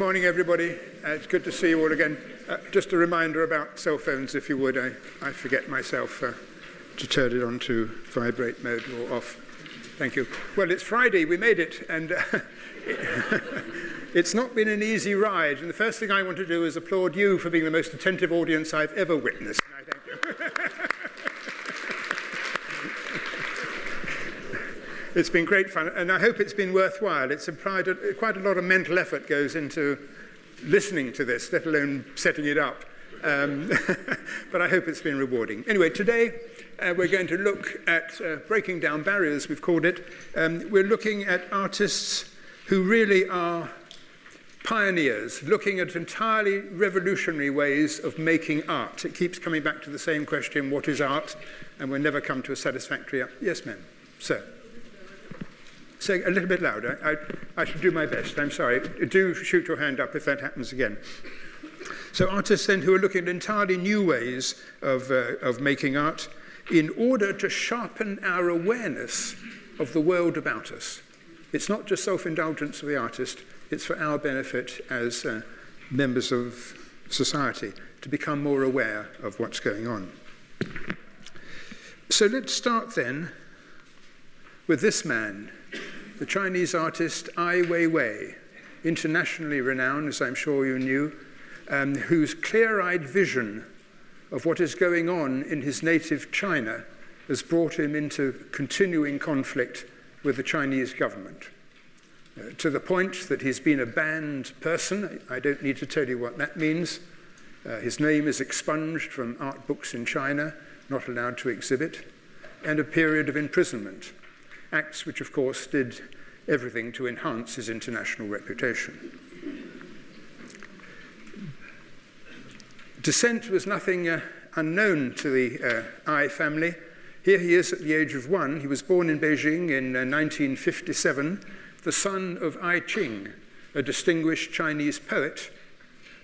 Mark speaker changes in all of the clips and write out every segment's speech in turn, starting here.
Speaker 1: Morning, everybody. It's good to see you all again. Just a reminder about cell phones, if you would. I forget myself to turn it on to vibrate mode or off. Thank you. Well, it's Friday. We made it, and it's not been an easy ride. And the first thing I want to do is applaud you for being the most attentive audience I've ever witnessed. And I thank you. It's been great fun, and I hope it's been worthwhile. It's implied quite a lot of mental effort goes into listening to this, let alone setting it up. But I hope it's been rewarding. Anyway, today we're going to look at breaking down barriers, we've called it. We're looking at artists who really are pioneers, looking at entirely revolutionary ways of making art. It keeps coming back to the same question, what is art? And we'll never come to a satisfactory answer. Yes, ma'am. Sir. Say a little bit louder. I should do my best. I'm sorry. Do shoot your hand up if that happens again. So artists then who are looking at entirely new ways of making art in order to sharpen our awareness of the world about us. It's not just self-indulgence of the artist. It's for our benefit as members of society to become more aware of what's going on. So let's start then with this man, the Chinese artist Ai Weiwei, internationally renowned, as I'm sure you knew, whose clear-eyed vision of what is going on in his native China has brought him into continuing conflict with the Chinese government, to the point that he's been a banned person. I don't need to tell you what that means. His name is expunged from art books in China, not allowed to exhibit, and a period of imprisonment. Acts which, of course, did everything to enhance his international reputation. Descent was nothing unknown to the Ai family. Here he is at the age of 1. He was born in Beijing in 1957, the son of Ai Qing, a distinguished Chinese poet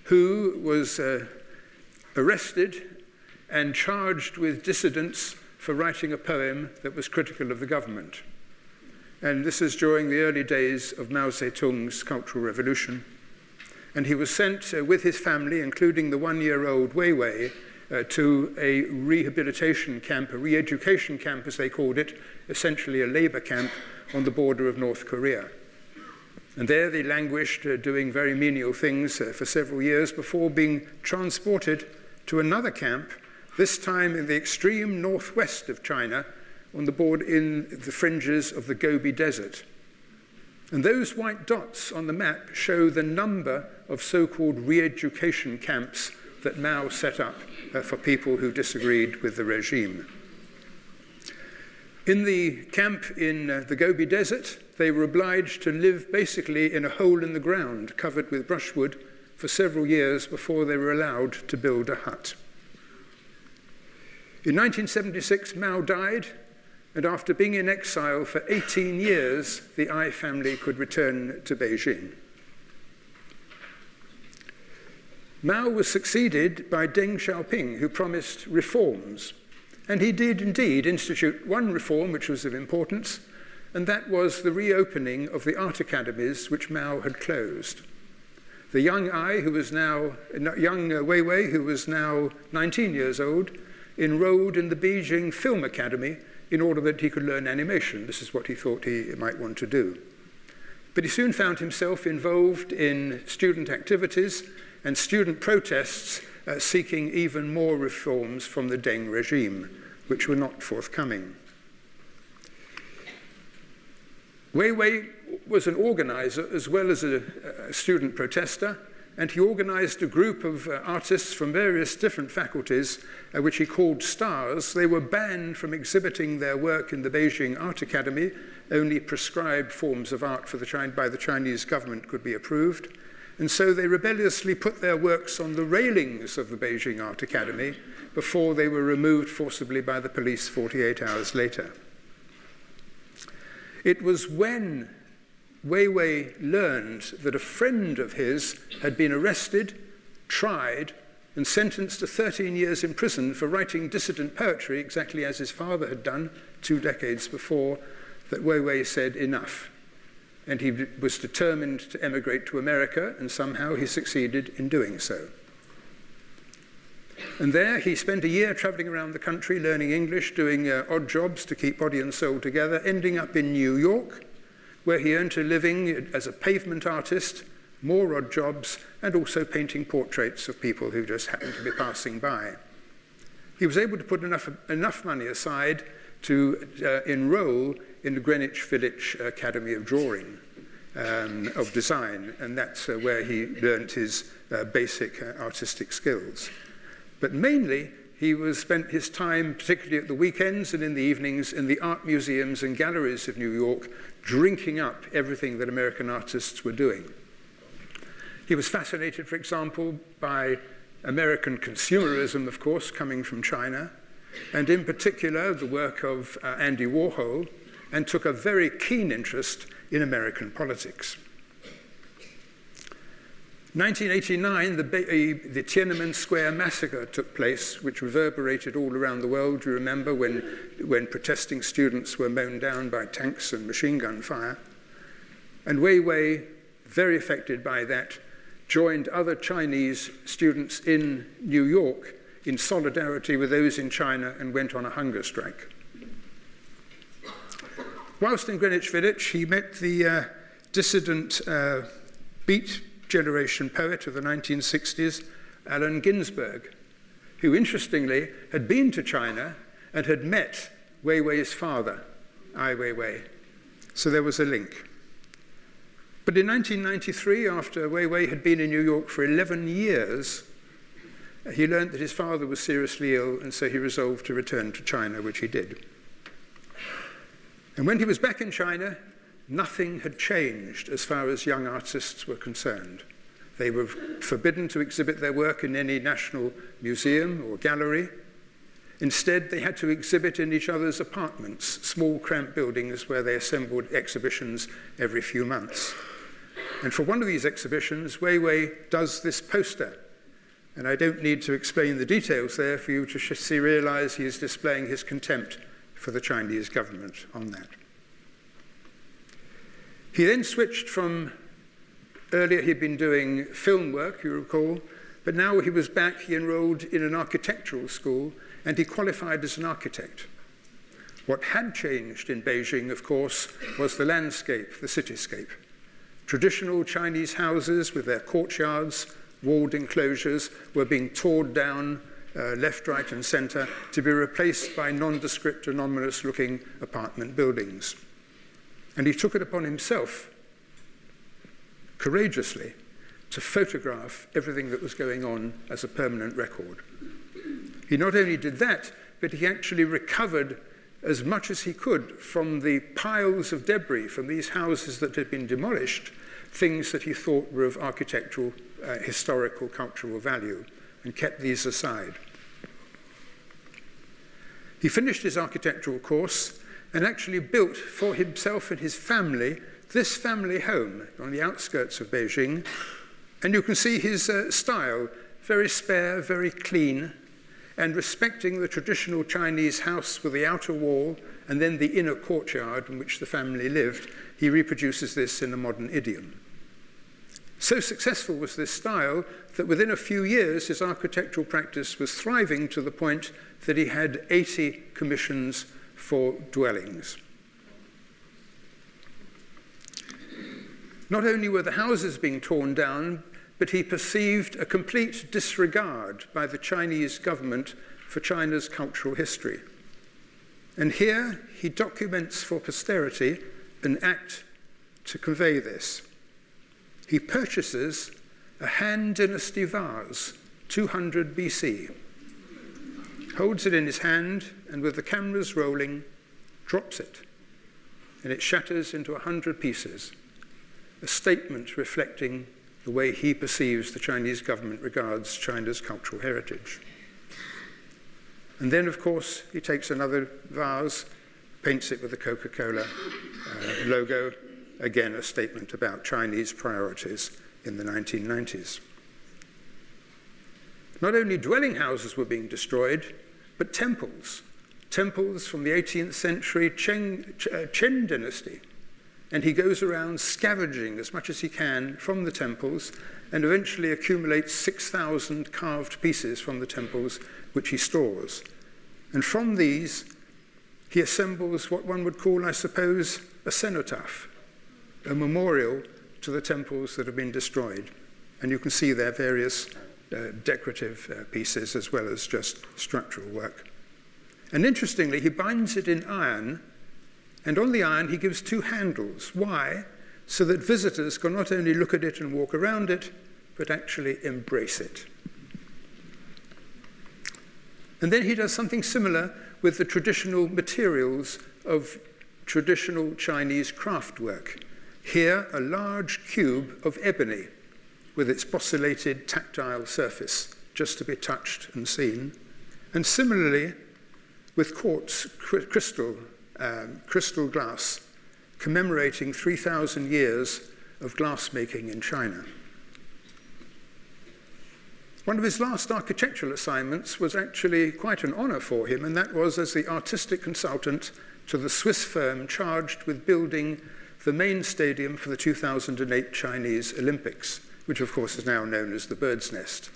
Speaker 1: who was arrested and charged with dissidence for writing a poem that was critical of the government. And this is during the early days of Mao Zedong's Cultural Revolution. And he was sent with his family, including the 1-year-old Weiwei, to a rehabilitation camp, a re-education camp, as they called it, essentially a labor camp on the border of North Korea. And there they languished, doing very menial things for several years before being transported to another camp, this time in the extreme northwest of China, on the border in the fringes of the Gobi Desert. And those white dots on the map show the number of so-called re-education camps that Mao set up for people who disagreed with the regime. In the camp in the Gobi Desert, they were obliged to live basically in a hole in the ground covered with brushwood for several years before they were allowed to build a hut. In 1976, Mao died, and after being in exile for 18 years, the Ai family could return to Beijing. Mao was succeeded by Deng Xiaoping, who promised reforms. And he did indeed institute one reform which was of importance, and that was the reopening of the art academies which Mao had closed. The young Ai, who was now, young Weiwei, who was now 19 years old, enrolled in the Beijing Film Academy in order that he could learn animation. This is what he thought he might want to do. But he soon found himself involved in student activities and student protests seeking even more reforms from the Deng regime, which were not forthcoming. Weiwei was an organizer as well as a student protester, and he organized a group of artists from various different faculties, which he called stars. They were banned from exhibiting their work in the Beijing Art Academy. Only prescribed forms of art by the Chinese government could be approved. And so they rebelliously put their works on the railings of the Beijing Art Academy before they were removed forcibly by the police 48 hours later. It was when Weiwei learned that a friend of his had been arrested, tried, and sentenced to 13 years in prison for writing dissident poetry, exactly as his father had done 2 decades before, that Weiwei said enough. and he was determined to emigrate to America, and somehow he succeeded in doing so. And there he spent a year traveling around the country, learning English, doing odd jobs to keep body and soul together, ending up in New York, where he earned a living as a pavement artist, more odd jobs, and also painting portraits of people who just happened to be passing by. He was able to put enough money aside to enroll in the Greenwich Village Academy of Drawing, of Design, and that's where he learnt his basic artistic skills. But mainly, he spent his time, particularly at the weekends and in the evenings, in the art museums and galleries of New York, drinking up everything that American artists were doing. He was fascinated, for example, by American consumerism, of course, coming from China, and in particular, the work of Andy Warhol, and took a very keen interest in American politics. 1989, the Tiananmen Square massacre took place, which reverberated all around the world. You remember when protesting students were mown down by tanks and machine gun fire. And Weiwei, very affected by that, joined other Chinese students in New York in solidarity with those in China and went on a hunger strike. Whilst in Greenwich Village, he met the dissident Beat Generation poet of the 1960s, Allen Ginsberg, who interestingly had been to China and had met Weiwei's father, Ai Weiwei. So there was a link. But in 1993, after Weiwei had been in New York for 11 years, he learned that his father was seriously ill, and so he resolved to return to China, which he did. And when he was back in China, nothing had changed as far as young artists were concerned. They were forbidden to exhibit their work in any national museum or gallery. Instead, they had to exhibit in each other's apartments, small cramped buildings where they assembled exhibitions every few months. And for one of these exhibitions, Weiwei does this poster. And I don't need to explain the details there for you to realize he is displaying his contempt for the Chinese government on that. He then switched from, earlier he'd been doing film work, you recall, but now he was back, he enrolled in an architectural school, and he qualified as an architect. What had changed in Beijing, of course, was the landscape, the cityscape. Traditional Chinese houses with their courtyards, walled enclosures, were being torn down left, right, and center to be replaced by nondescript, anomalous-looking apartment buildings. And he took it upon himself, courageously, to photograph everything that was going on as a permanent record. He not only did that, but he actually recovered as much as he could from the piles of debris from these houses that had been demolished, things that he thought were of architectural, historical, cultural value, and kept these aside. He finished his architectural course and actually built for himself and his family this family home on the outskirts of Beijing. And you can see his style, very spare, very clean, and respecting the traditional Chinese house with the outer wall and then the inner courtyard in which the family lived. He reproduces this in a modern idiom. So successful was this style that within a few years his architectural practice was thriving to the point that he had 80 commissions for dwellings. Not only were the houses being torn down, but he perceived a complete disregard by the Chinese government for China's cultural history. And here he documents for posterity an act to convey this. He purchases a Han Dynasty vase, 200 BC, holds it in his hand, and with the cameras rolling, drops it, and it shatters into 100 pieces, a statement reflecting the way he perceives the Chinese government regards China's cultural heritage. And then, of course, he takes another vase, paints it with the Coca-Cola logo, again a statement about Chinese priorities in the 1990s. Not only dwelling houses were being destroyed, but temples. Temples from the 18th century Qing Dynasty, and he goes around scavenging as much as he can from the temples and eventually accumulates 6,000 carved pieces from the temples, which he stores. And from these, he assembles what one would call, I suppose, a cenotaph, a memorial to the temples that have been destroyed. And you can see there various decorative pieces as well as just structural work. And interestingly, he binds it in iron, and on the iron he gives 2 handles. Why? So that visitors can not only look at it and walk around it, but actually embrace it. And then he does something similar with the traditional materials of traditional Chinese craft work. Here, a large cube of ebony with its bosselated tactile surface, just to be touched and seen. And similarly, with quartz crystal glass, commemorating 3,000 years of glassmaking in China. One of his last architectural assignments was actually quite an honor for him, and that was as the artistic consultant to the Swiss firm charged with building the main stadium for the 2008 Chinese Olympics, which of course is now known as the Bird's Nest.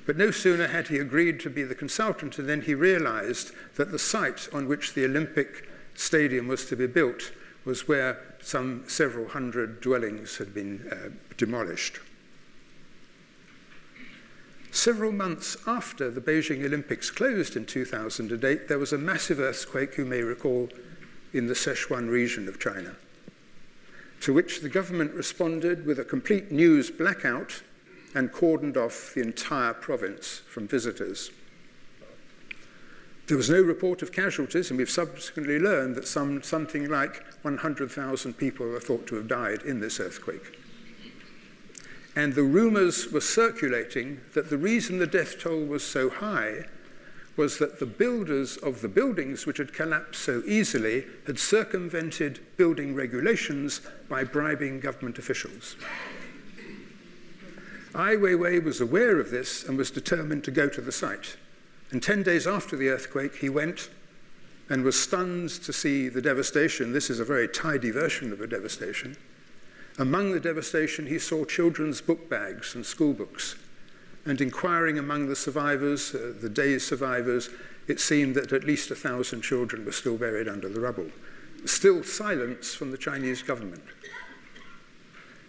Speaker 1: But no sooner had he agreed to be the consultant, and then he realized that the site on which the Olympic stadium was to be built was where some several hundred dwellings had been demolished. Several months after the Beijing Olympics closed in 2008, there was a massive earthquake, you may recall, in the Sichuan region of China, to which the government responded with a complete news blackout and cordoned off the entire province from visitors. There was no report of casualties, and we've subsequently learned that something like 100,000 people are thought to have died in this earthquake. And the rumors were circulating that the reason the death toll was so high was that the builders of the buildings which had collapsed so easily had circumvented building regulations by bribing government officials. Ai Weiwei was aware of this and was determined to go to the site. And 10 days after the earthquake, he went and was stunned to see the devastation. This is a very tidy version of a devastation. Among the devastation, he saw children's book bags and school books. And inquiring among the survivors, the day's survivors, it seemed that at least 1,000 children were still buried under the rubble. Still silence from the Chinese government.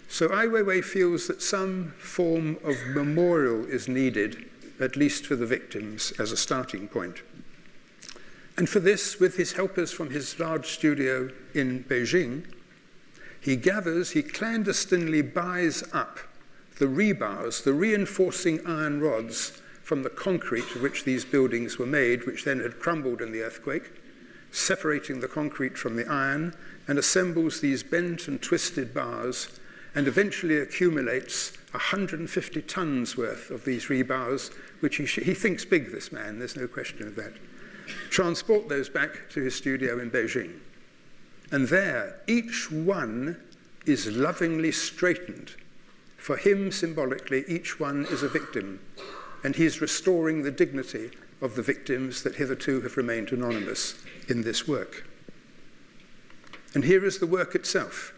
Speaker 1: So Ai Weiwei feels that some form of memorial is needed, at least for the victims, as a starting point. And for this, with his helpers from his large studio in Beijing, he clandestinely buys up the rebars, the reinforcing iron rods from the concrete of which these buildings were made, which then had crumbled in the earthquake, separating the concrete from the iron, and assembles these bent and twisted bars, and eventually accumulates 150 tons worth of these rebars, which he thinks big, this man, there's no question of that. Transport those back to his studio in Beijing. And there, each one is lovingly straightened. For him, symbolically, each one is a victim, and he's restoring the dignity of the victims that hitherto have remained anonymous in this work. And here is the work itself.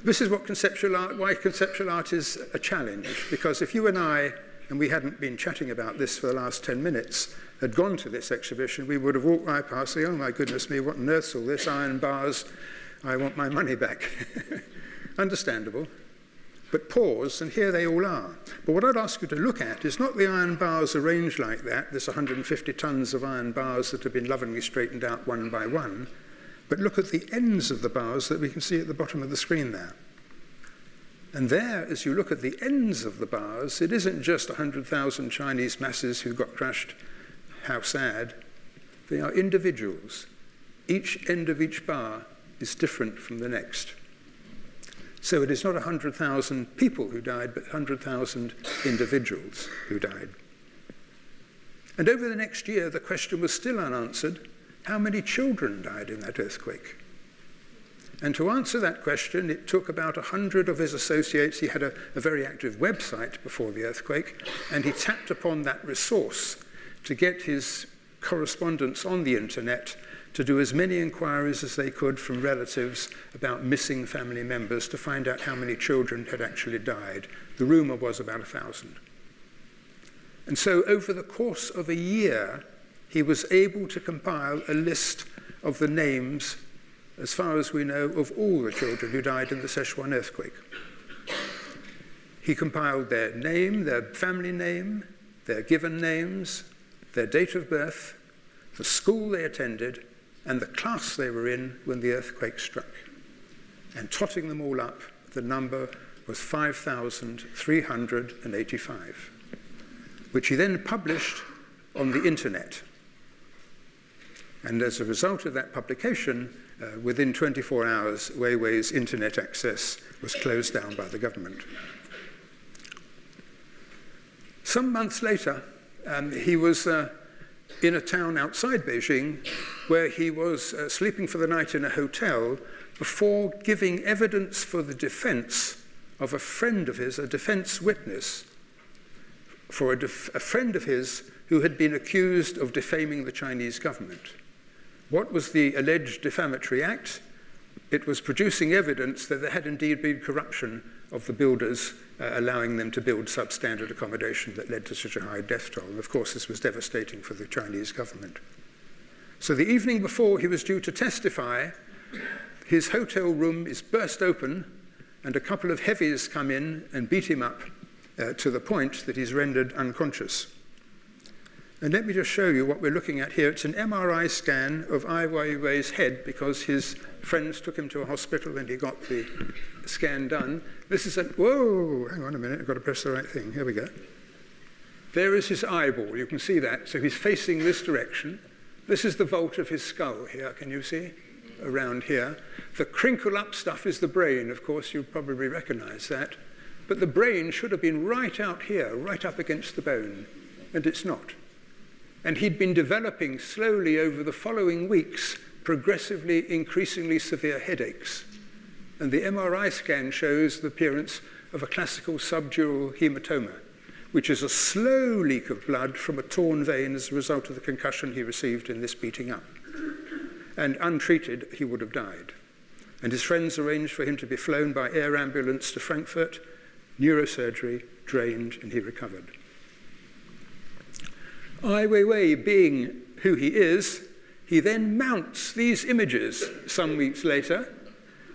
Speaker 1: This is what conceptual art, why conceptual art is a challenge, because if you and I, and we hadn't been chatting about this for the last 10 minutes, had gone to this exhibition, we would have walked right past saying, oh my goodness me, what on earth's all this, iron bars, I want my money back. Understandable. But pause, and here they all are. But what I'd ask you to look at is not the iron bars arranged like that, this 150 tons of iron bars that have been lovingly straightened out one by one, but look at the ends of the bars that we can see at the bottom of the screen there. And there, as you look at the ends of the bars, it isn't just 100,000 Chinese masses who got crushed. How sad. They are individuals. Each end of each bar is different from the next. So it is not 100,000 people who died, but 100,000 individuals who died. And over the next year, the question was still unanswered. How many children died in that earthquake? And to answer that question, it took about 100 of his associates. He had a very active website before the earthquake, and he tapped upon that resource to get his correspondence on the internet to do as many inquiries as they could from relatives about missing family members to find out how many children had actually died. The rumor was about 1,000. And so over the course of a year, he was able to compile a list of the names, as far as we know, of all the children who died in the Sichuan earthquake. He compiled their name, their family name, their given names, their date of birth, the school they attended, and the class they were in when the earthquake struck. And totting them all up, the number was 5,385, which he then published on the internet. And as a result of that publication, within 24 hours, Weiwei's internet access was closed down by the government. Some months later, he was in a town outside Beijing where he was sleeping for the night in a hotel before giving evidence for the defense of a friend of his, a defense witness, for a friend of his who had been accused of defaming the Chinese government. What was the alleged defamatory act? It was producing evidence that there had indeed been corruption of the builders, allowing them to build substandard accommodation that led to such a high death toll. And of course, this was devastating for the Chinese government. So the evening before he was due to testify, his hotel room is burst open, and a couple of heavies come in and beat him up to the point that he's rendered unconscious. And let me just show you what we're looking at here. It's an MRI scan of Ai Weiwei's head because his friends took him to a hospital and he got the scan done. This is whoa, hang on a minute, I've got to press the right thing. Here we go. There is his eyeball, you can see that. So he's facing this direction. This is the vault of his skull here, can you see? Around here. The crinkle up stuff is the brain, of course, you probably recognize that. But the brain should have been right out here, right up against the bone, and it's not. And he'd been developing slowly over the following weeks, progressively, increasingly severe headaches. And the MRI scan shows the appearance of a classical subdural hematoma, which is a slow leak of blood from a torn vein as a result of the concussion he received in this beating up. And untreated, he would have died. And his friends arranged for him to be flown by air ambulance to Frankfurt, neurosurgery, drained, and he recovered. Ai Weiwei, being who he is, he then mounts these images some weeks later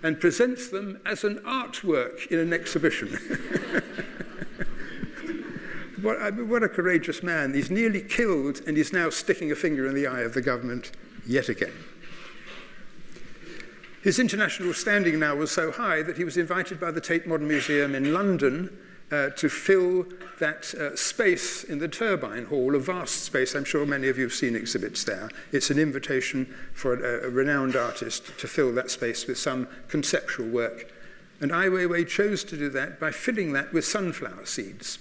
Speaker 1: and presents them as an artwork in an exhibition. What a courageous man. He's nearly killed, and he's now sticking a finger in the eye of the government yet again. His international standing now was so high that he was invited by the Tate Modern Museum in London to fill that space in the Turbine Hall, a vast space. I'm sure many of you have seen exhibits there. It's an invitation for a renowned artist to fill that space with some conceptual work. And Ai Weiwei chose to do that by filling that with sunflower seeds.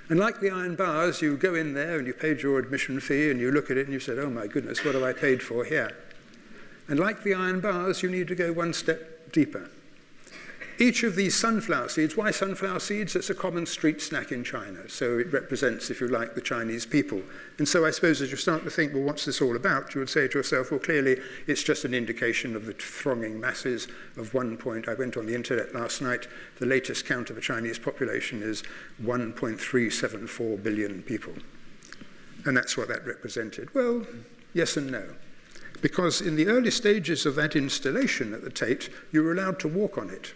Speaker 1: And like the iron bars, you go in there and you paid your admission fee and you look at it and you said, oh my goodness, what have I paid for here? And like the iron bars, you need to go one step deeper. Each of these sunflower seeds, why sunflower seeds? It's a common street snack in China, so it represents, if you like, the Chinese people. And so I suppose as you start to think, well, what's this all about? You would say to yourself, well, clearly it's just an indication of the thronging masses of 1 point. I went on the internet last night. The latest count of the Chinese population is 1.374 billion people. And that's what that represented. Well, yes and no. Because in the early stages of that installation at the Tate, you were allowed to walk on it.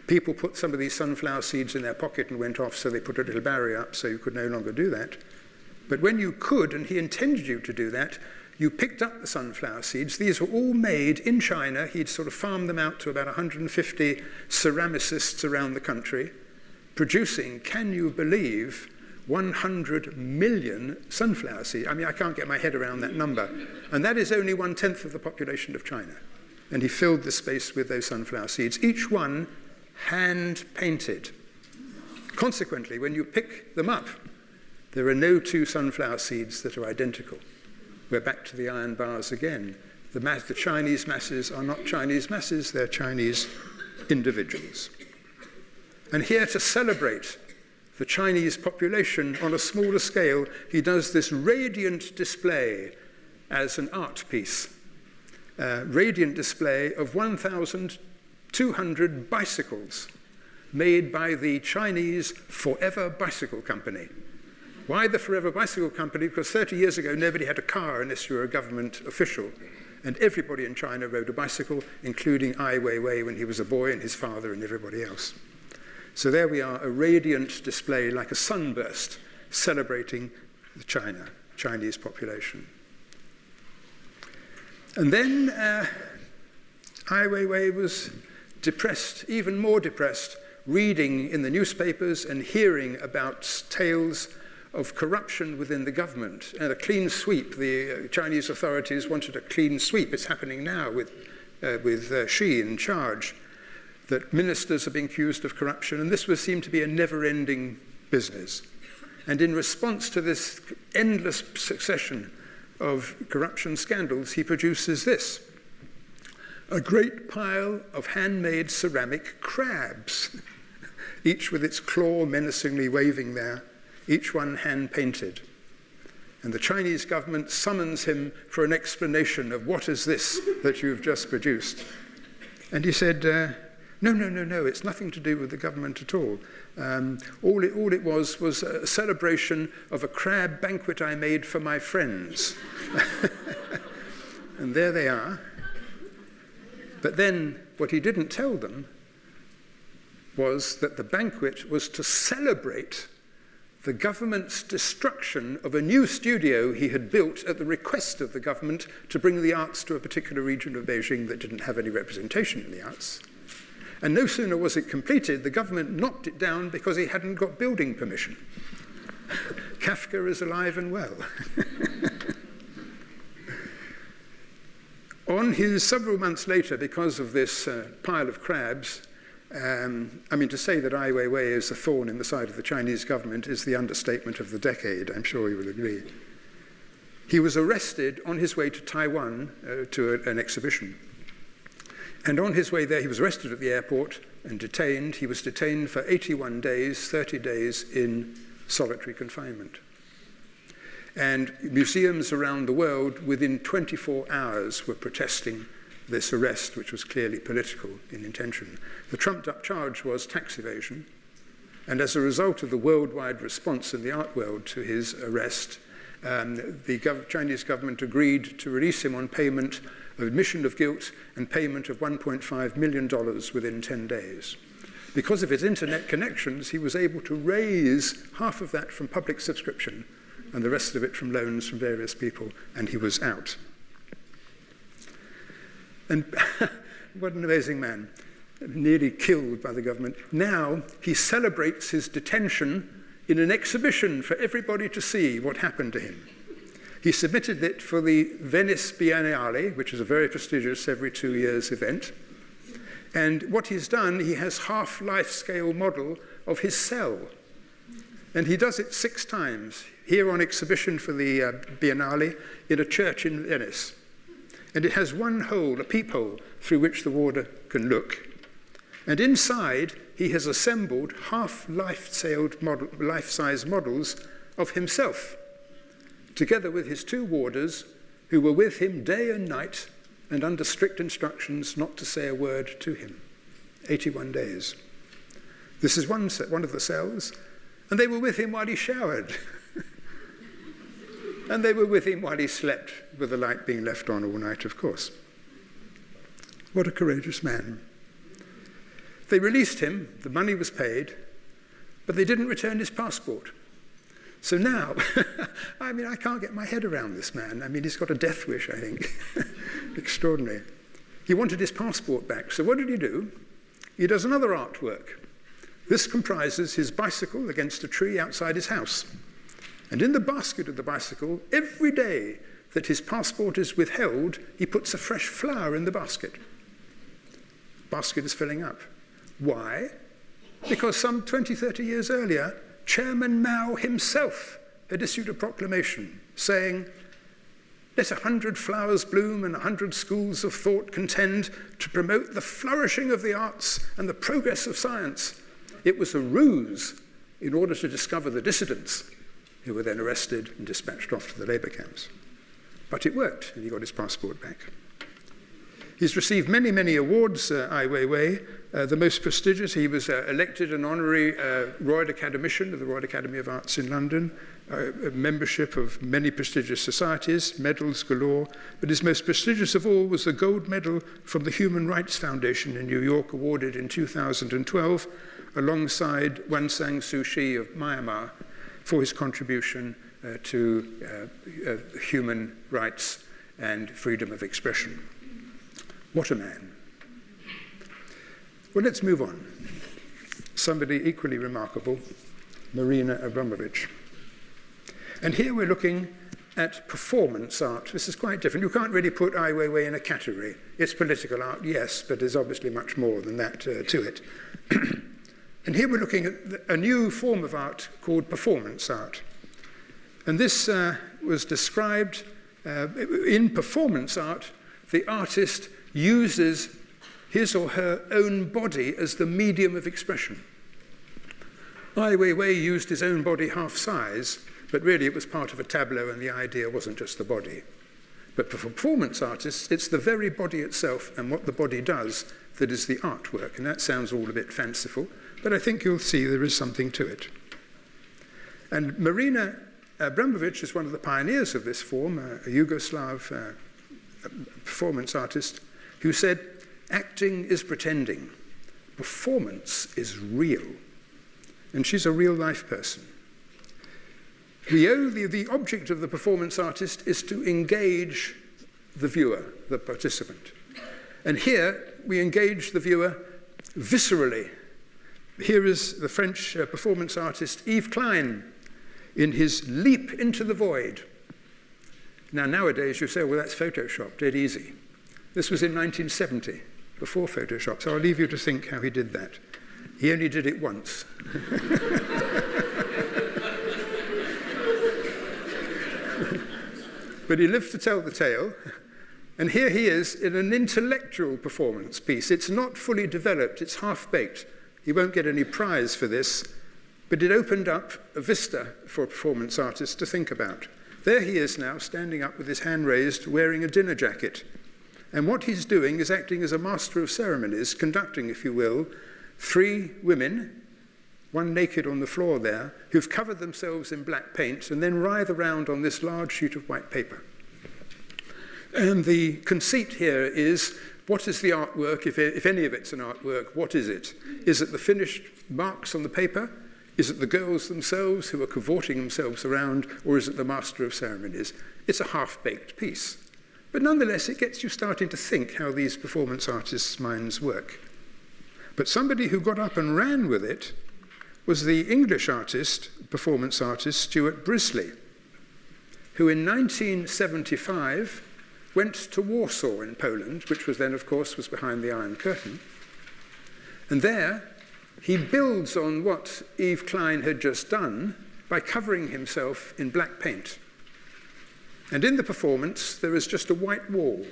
Speaker 1: People put some of these sunflower seeds in their pocket and went off, so they put a little barrier up so you could no longer do that. But when you could, and he intended you to do that, you picked up the sunflower seeds. These were all made in China. He'd sort of farmed them out to about 150 ceramicists around the country, producing, can you believe, 100 million sunflower seeds. I mean, I can't get my head around that number. And that is only 1/10 of the population of China. And he filled the space with those sunflower seeds, each one hand-painted. Consequently, when you pick them up, there are no two sunflower seeds that are identical. We're back to the iron bars again. The Chinese masses are not Chinese masses, they're Chinese individuals. And here to celebrate the Chinese population on a smaller scale, he does this radiant display as an art piece radiant display of 1,200 bicycles made by the Chinese Forever Bicycle Company. Why the Forever Bicycle Company? Because 30 years ago, nobody had a car unless you were a government official. And everybody in China rode a bicycle, including Ai Weiwei when he was a boy, and his father and everybody else. So there we are, a radiant display like a sunburst celebrating the Chinese population. And then Ai Weiwei was depressed, even more depressed, reading in the newspapers and hearing about tales of corruption within the government and a clean sweep. The Chinese authorities wanted a clean sweep. It's happening now with Xi in charge, that ministers are being accused of corruption, and this would seem to be a never-ending business. And in response to this endless succession of corruption scandals, he produces this: a great pile of handmade ceramic crabs, each with its claw menacingly waving there, each one hand-painted. And the Chinese government summons him for an explanation of what is this that you've just produced. And he said, no, it's nothing to do with the government at all. All it was a celebration of a crab banquet I made for my friends. And there they are. But then what he didn't tell them was that the banquet was to celebrate the government's destruction of a new studio he had built at the request of the government to bring the arts to a particular region of Beijing that didn't have any representation in the arts. And no sooner was it completed, the government knocked it down because he hadn't got building permission. Kafka is alive and well. Several months later, because of this pile of crabs, to say that Ai Weiwei is a thorn in the side of the Chinese government is the understatement of the decade, I'm sure you will agree. He was arrested on his way to Taiwan to an exhibition. And on his way there, he was arrested at the airport and detained. He was detained for 81 days, 30 days in solitary confinement. And museums around the world, within 24 hours, were protesting this arrest, which was clearly political in intention. The trumped-up charge was tax evasion. And as a result of the worldwide response in the art world to his arrest, the Chinese government agreed to release him on payment of admission of guilt and payment of $1.5 million within 10 days. Because of his internet connections, he was able to raise half of that from public subscription and the rest of it from loans from various people, and he was out. And what an amazing man, nearly killed by the government. Now he celebrates his detention in an exhibition for everybody to see what happened to him. He submitted it for the Venice Biennale, which is a very prestigious every 2 years event. And what he's done, he has half-life scale model of his cell. And he does it 6 times, here on exhibition for the Biennale, in a church in Venice. And it has one hole, a peephole, through which the warder can look. And inside, he has assembled life-size models of himself, together with his 2 warders, who were with him day and night and under strict instructions not to say a word to him. 81 days. This is one of the cells, and they were with him while he showered. And they were with him while he slept, with the light being left on all night, of course. What a courageous man. They released him, the money was paid, but they didn't return his passport. So now, I can't get my head around this man. He's got a death wish, I think. Extraordinary. He wanted his passport back. So what did he do? He does another artwork. This comprises his bicycle against a tree outside his house. And in the basket of the bicycle, every day that his passport is withheld, he puts a fresh flower in the basket. The basket is filling up. Why? Because some 20, 30 years earlier, Chairman Mao himself had issued a proclamation saying, "Let 100 flowers bloom and 100 schools of thought contend to promote the flourishing of the arts and the progress of science." It was a ruse in order to discover the dissidents, who were then arrested and dispatched off to the labor camps. But it worked, and he got his passport back. He's received many, many awards, Ai Weiwei. The most prestigious, he was elected an honorary Royal Academician of the Royal Academy of Arts in London, a membership of many prestigious societies, medals galore, but his most prestigious of all was the gold medal from the Human Rights Foundation in New York, awarded in 2012, alongside Aung San Suu Kyi of Myanmar, for his contribution to human rights and freedom of expression. What a man. Well, let's move on. Somebody equally remarkable, Marina Abramovich. And here we're looking at performance art. This is quite different. You can't really put Ai Weiwei in a category. It's political art, yes, but there's obviously much more than that to it. And here we're looking at a new form of art called performance art. And this was described in performance art. The artist uses his or her own body as the medium of expression. Ai Weiwei used his own body half size, but really it was part of a tableau and the idea wasn't just the body. But for performance artists, it's the very body itself and what the body does that is the artwork. And that sounds all a bit fanciful, but I think you'll see there is something to it. And Marina Abramovich is one of the pioneers of this form, a Yugoslav performance artist, who said, acting is pretending, performance is real. And she's a real-life person. The object of the performance artist is to engage the viewer, the participant. And here, we engage the viewer viscerally. Here is the French performance artist Yves Klein in his leap into the void. Now, nowadays, you say, well, that's Photoshop, dead easy. This was in 1970, before Photoshop, so I'll leave you to think how he did that. He only did it once. But he lived to tell the tale, and here he is in an intellectual performance piece. It's not fully developed, it's half-baked. He won't get any prize for this, but it opened up a vista for a performance artist to think about. There he is now, standing up with his hand raised, wearing a dinner jacket. And what he's doing is acting as a master of ceremonies, conducting, if you will, 3 women, one naked on the floor there, who've covered themselves in black paint and then writhe around on this large sheet of white paper. And the conceit here is, what is the artwork? If any of it's an artwork, what is it? Is it the finished marks on the paper? Is it the girls themselves who are cavorting themselves around, or is it the master of ceremonies? It's a half-baked piece. But nonetheless, it gets you starting to think how these performance artists' minds work. But somebody who got up and ran with it was the English artist, performance artist, Stuart Brisley, who in 1975 went to Warsaw in Poland, which was then, of course, was behind the Iron Curtain. And there, he builds on what Yves Klein had just done by covering himself in black paint. And in the performance, there is just a white wall.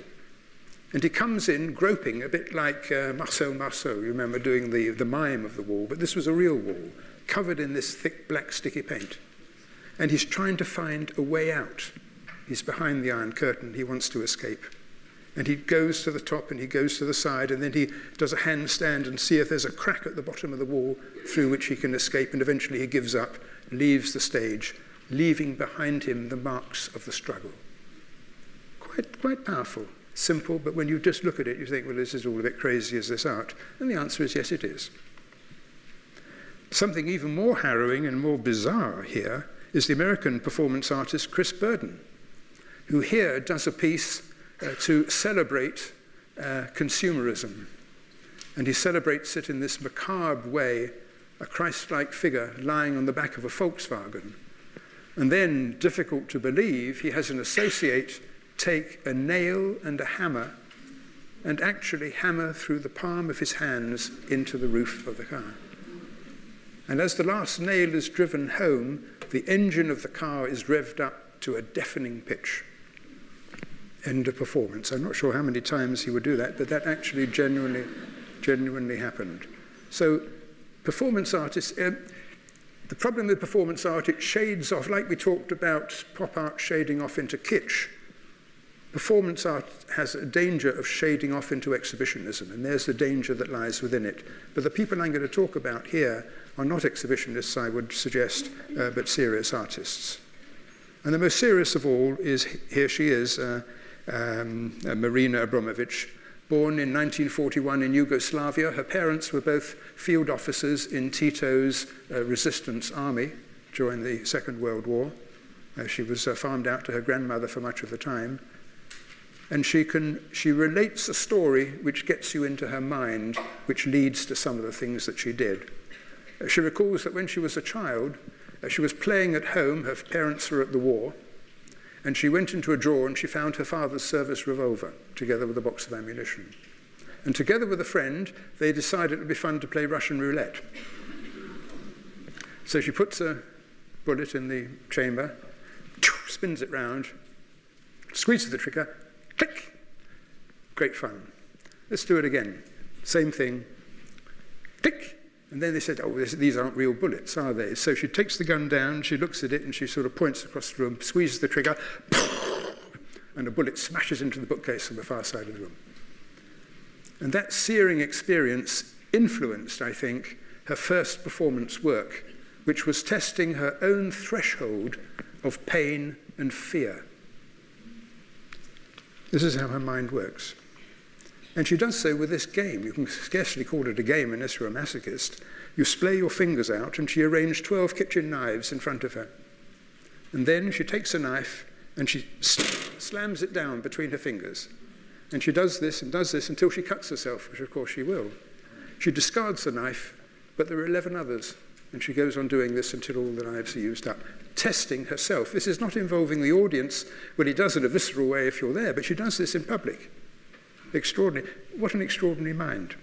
Speaker 1: And he comes in groping, a bit like Marcel Marceau, you remember doing the mime of the wall, but this was a real wall, covered in this thick black sticky paint. And he's trying to find a way out. He's behind the Iron Curtain, he wants to escape. And he goes to the top and he goes to the side, and then he does a handstand and see if there's a crack at the bottom of the wall through which he can escape, and eventually he gives up, leaves the stage, leaving behind him the marks of the struggle. Quite powerful. Simple, but when you just look at it, you think, well, this is all a bit crazy, is this art? And the answer is yes, it is. Something even more harrowing and more bizarre here is the American performance artist Chris Burden, who here does a piece to celebrate consumerism. And he celebrates it in this macabre way, a Christ-like figure lying on the back of a Volkswagen. And then, difficult to believe, he has an associate take a nail and a hammer and actually hammer through the palm of his hands into the roof of the car. And as the last nail is driven home, the engine of the car is revved up to a deafening pitch. End of performance. I'm not sure how many times he would do that, but that actually genuinely happened. So performance artists, the problem with performance art, it shades off, like we talked about pop art shading off into kitsch. performance art has a danger of shading off into exhibitionism, and there's the danger that lies within it. But the people I'm going to talk about here are not exhibitionists, I would suggest, but serious artists. And the most serious of all is, here she is, Marina Abramović, born in 1941 in Yugoslavia. Her parents were both field officers in Tito's resistance army during the Second World War. She was farmed out to her grandmother for much of the time. And she relates a story which gets you into her mind, which leads to some of the things that she did. She recalls that when she was a child, she was playing at home, her parents were at the war, and she went into a drawer and she found her father's service revolver, together with a box of ammunition. And together with a friend, they decided it would be fun to play Russian roulette. So she puts a bullet in the chamber, spins it round, squeezes the trigger, click. Great fun. Let's do it again. Same thing. Click. And then they said, oh, these aren't real bullets, are they? So she takes the gun down, she looks at it, and she sort of points across the room, squeezes the trigger, and a bullet smashes into the bookcase on the far side of the room. And that searing experience influenced, I think, her first performance work, which was testing her own threshold of pain and fear. This is how her mind works. And she does so with this game. You can scarcely call it a game unless you're a masochist. You splay your fingers out, and she arranged 12 kitchen knives in front of her. And then she takes a knife, and she slams it down between her fingers. And she does this until she cuts herself, which of course she will. She discards the knife, but there are 11 others. And she goes on doing this until all the knives are used up, testing herself. This is not involving the audience. Well, he does it in a visceral way if you're there, but she does this in public. Extraordinary. What an extraordinary mind.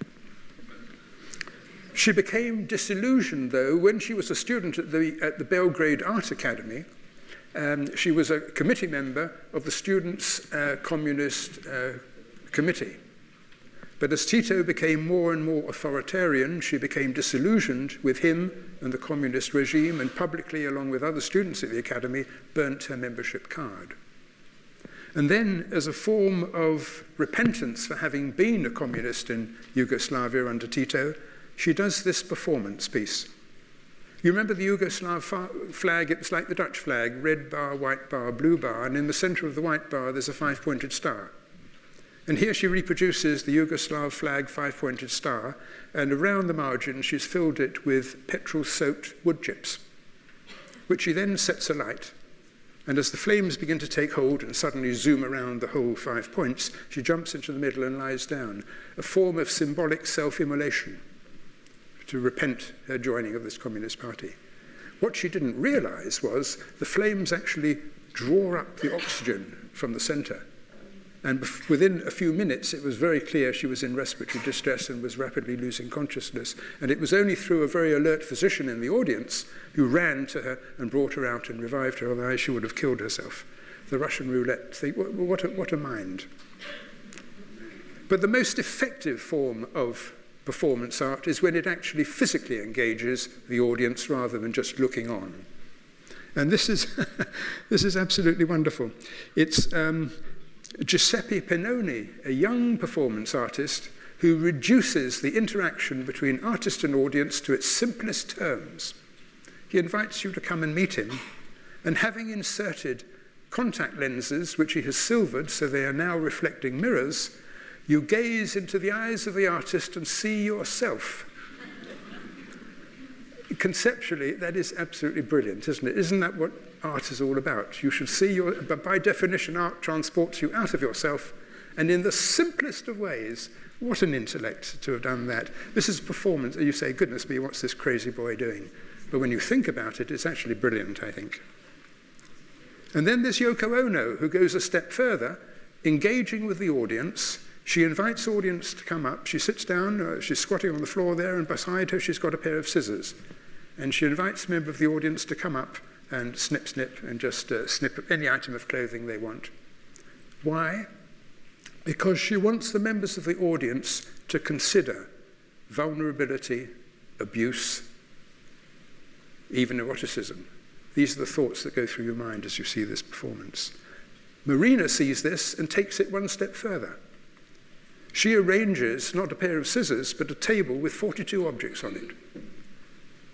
Speaker 1: She became disillusioned, though, when she was a student at the Belgrade Art Academy. She was a committee member of the Students' Communist Committee. But as Tito became more and more authoritarian, she became disillusioned with him and the communist regime, and publicly, along with other students at the academy, burnt her membership card. And then, as a form of repentance for having been a communist in Yugoslavia under Tito, she does this performance piece. You remember the Yugoslav flag? It's like the Dutch flag, red bar, white bar, blue bar, and in the center of the white bar there's a 5-pointed star. And here she reproduces the Yugoslav flag 5-pointed star, and around the margin she's filled it with petrol-soaked wood chips, which she then sets alight. And as the flames begin to take hold and suddenly zoom around the whole 5 points, she jumps into the middle and lies down, a form of symbolic self-immolation to repent her joining of this communist party. What she didn't realize was the flames actually draw up the oxygen from the center. And within a few minutes, it was very clear she was in respiratory distress and was rapidly losing consciousness. And it was only through a very alert physician in the audience who ran to her and brought her out and revived her, otherwise she would have killed herself. The Russian roulette thing, what a mind. But the most effective form of performance art is when it actually physically engages the audience rather than just looking on. And this is, this is absolutely wonderful. It's Giuseppe Pennoni, a young performance artist who reduces the interaction between artist and audience to its simplest terms. He invites you to come and meet him, and having inserted contact lenses, which he has silvered so they are now reflecting mirrors, you gaze into the eyes of the artist and see yourself. Conceptually, that is absolutely brilliant, isn't it? Isn't that what art is all about? You should see but by definition, art transports you out of yourself, and in the simplest of ways. What an intellect to have done that. This is performance. You say, goodness me, what's this crazy boy doing? But when you think about it, it's actually brilliant, I think. And then there's Yoko Ono, who goes a step further, engaging with the audience. She invites the audience to come up. She sits down, she's squatting on the floor there, and beside her she's got a pair of scissors. And she invites a member of the audience to come up and snip, snip, and just snip any item of clothing they want. Why? Because she wants the members of the audience to consider vulnerability, abuse, even eroticism. These are the thoughts that go through your mind as you see this performance. Marina sees this and takes it one step further. She arranges not a pair of scissors, but a table with 42 objects on it.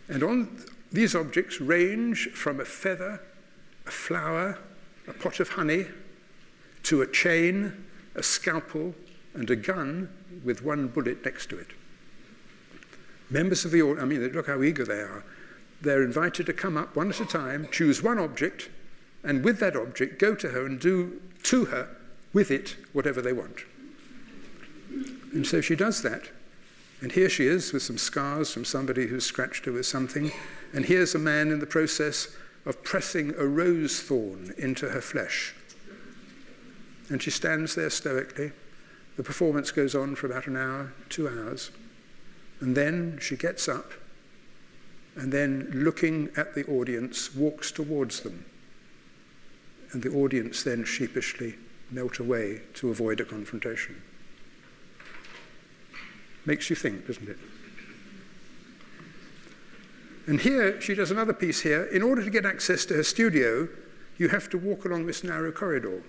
Speaker 1: And on these objects range from a feather, a flower, a pot of honey, to a chain, a scalpel, and a gun with one bullet next to it. Members of the audience, look how eager they are. They're invited to come up one at a time, choose one object, and with that object, go to her and do to her with it whatever they want. And so she does that. And here she is with some scars from somebody who's scratched her with something. And here's a man in the process of pressing a rose thorn into her flesh. And she stands there stoically. The performance goes on for about an hour, 2 hours. And then she gets up and then, looking at the audience, walks towards them. And the audience then sheepishly melt away to avoid a confrontation. Makes you think, doesn't it? And here, she does another piece here. In order to get access to her studio, you have to walk along this narrow corridor.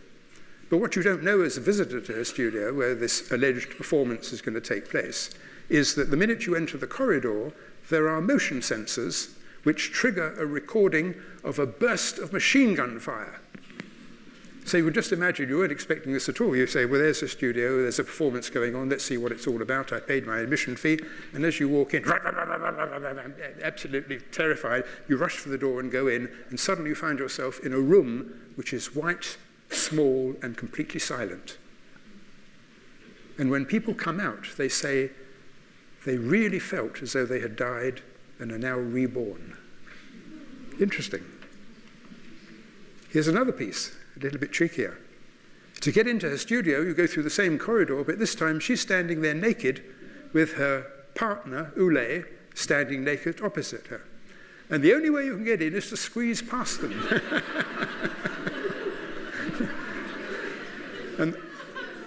Speaker 1: But what you don't know as a visitor to her studio, where this alleged performance is going to take place, is that the minute you enter the corridor, there are motion sensors which trigger a recording of a burst of machine gun fire. So you would just imagine you weren't expecting this at all. You say, well, there's a studio, there's a performance going on, let's see what it's all about. I paid my admission fee. And as you walk in, absolutely terrified, you rush for the door and go in, and suddenly you find yourself in a room which is white, small, and completely silent. And when people come out, they say they really felt as though they had died and are now reborn. Interesting. Here's another piece. A little bit trickier. To get into her studio, you go through the same corridor, but this time she's standing there naked with her partner, Ule, standing naked opposite her. And the only way you can get in is to squeeze past them.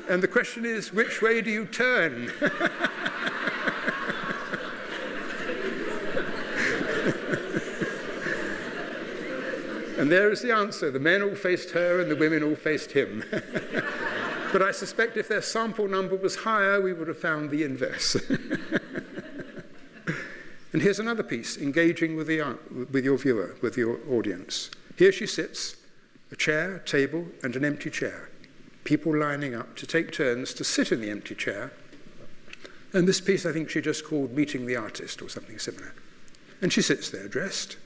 Speaker 1: and the question is, which way do you turn? And there is the answer. The men all faced her and the women all faced him. But I suspect if their sample number was higher, we would have found the inverse. And here's another piece, engaging with your viewer, with your audience. Here she sits, a chair, a table, and an empty chair. People lining up to take turns to sit in the empty chair. And this piece, I think she just called Meeting the Artist or something similar. And she sits there dressed,